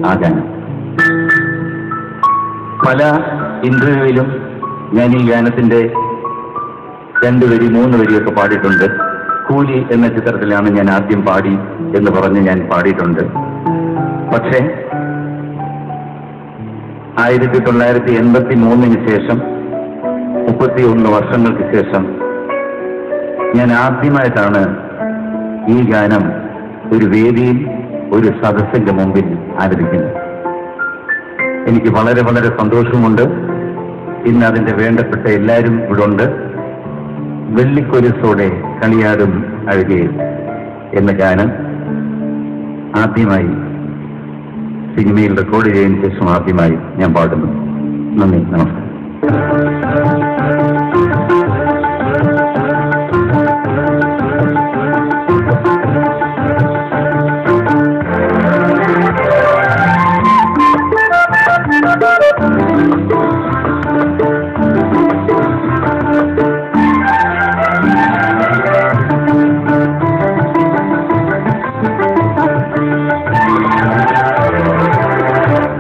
ആ ഗാനം. പല ഇന്റർവ്യൂവിലും ഞാൻ ഈ ഗാനത്തിന്റെ 2 വരി 3 വരിയൊക്കെ പാടിയിട്ടുണ്ട്. കൂലി എന്ന ചിത്രത്തിലാണ് ഞാൻ ആദ്യം പാടി എന്ന് പറഞ്ഞ് ഞാൻ പാടിയിട്ടുണ്ട്. പക്ഷേ 1983 ശേഷം 31 വർഷങ്ങൾക്ക് ശേഷം ഞാൻ ആദ്യമായിട്ടാണ് ഈ ഗാനം ഒരു വേദിയിൽ ഒരു സദസ്സിന്റെ മുമ്പിൽ ആലപിക്കുന്നത്. എനിക്ക് വളരെ വളരെ സന്തോഷമുണ്ട്. ഇന്ന് അതിന്റെ വേണ്ടപ്പെട്ട എല്ലാവരും ഇവിടെ ഉണ്ട്. വെള്ളിക്കൊലുസോടെ കളിയാടും അഴകേ എന്ന ഗാനം ആദ്യമായി സിനിമയിൽ റെക്കോർഡ് ചെയ്തതിനു ശേഷം ആദ്യമായി ഞാൻ പാടുന്നു. നന്ദി, നമസ്കാരം.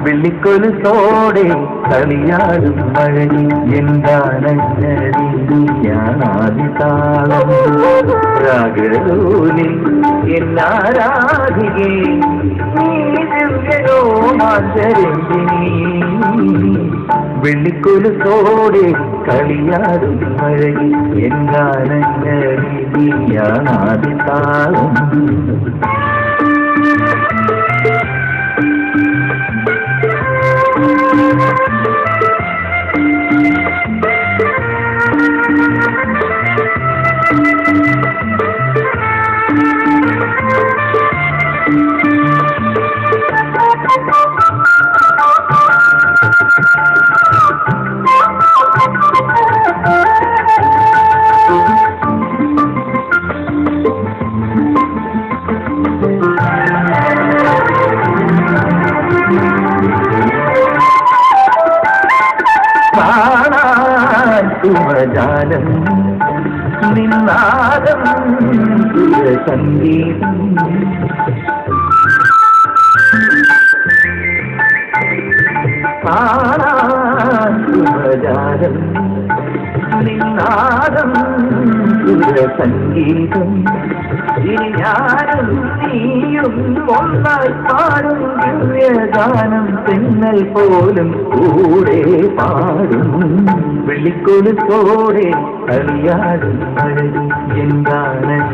വെള്ളിക്കൊലുസോടെ കളിയാടും മഴയിൽ എന്താണഞ്ഞാദിതാളം രാഗലോലിൽ എന്നാരാധികേ മാഞ്ചരഞ്ജിനി. വെള്ളിക്കൊലുസോടെ കളിയാടും മഴയിൽ എന്താണഞ്ഞാദിതാളം. ശുഭജാലം നിന്നാദം സംഗീതം ശുഭജാലം നിന്നാദം സംഗീതം. ഇനി ഞാനും നീയും ഒന്നായി പാടും ദിവ്യഗാനം. തെന്നൽ പോലും കൂടെ പാടും. വെള്ളിക്കൊലുസോടെ കളിയാടും അഴകി എന്താണഞ്ഞാദികാലം.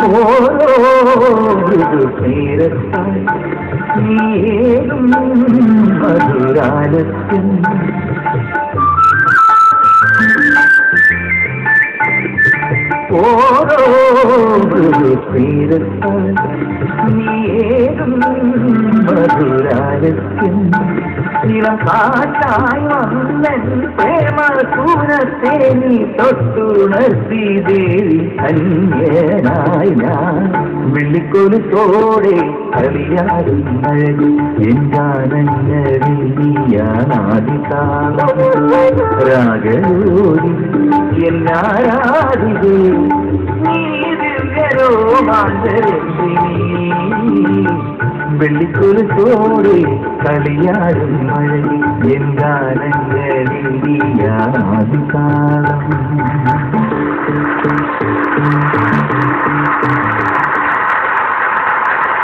ഓരോ മൃദുനേരത്തായി നീയേകും മധുരാലസ്യം. ഓരോ മൃദുനേരത്തായി നീയേകും മധുരാലസ്യം. ഇളം കാറ്റായി വന്നൻ പ്രേമസൂരത്തെ നീ തൊട്ടുണർത്തി ദേവി അന്യനായി ഞാൻ. വെള്ളിക്കൊലുസോടെ കളിയാടും അഴകി എന്താണഞ്ഞാദിതാളം രാഗലോലി എന്നാരാധികേ നീ ദിവ്യരോമാഞ്ചരഞ്ജിനി. വെള്ളിക്കൊലുസോടെ കളിയാടും മഴയിൽ എന്താണഞ്ഞാദിതാളം.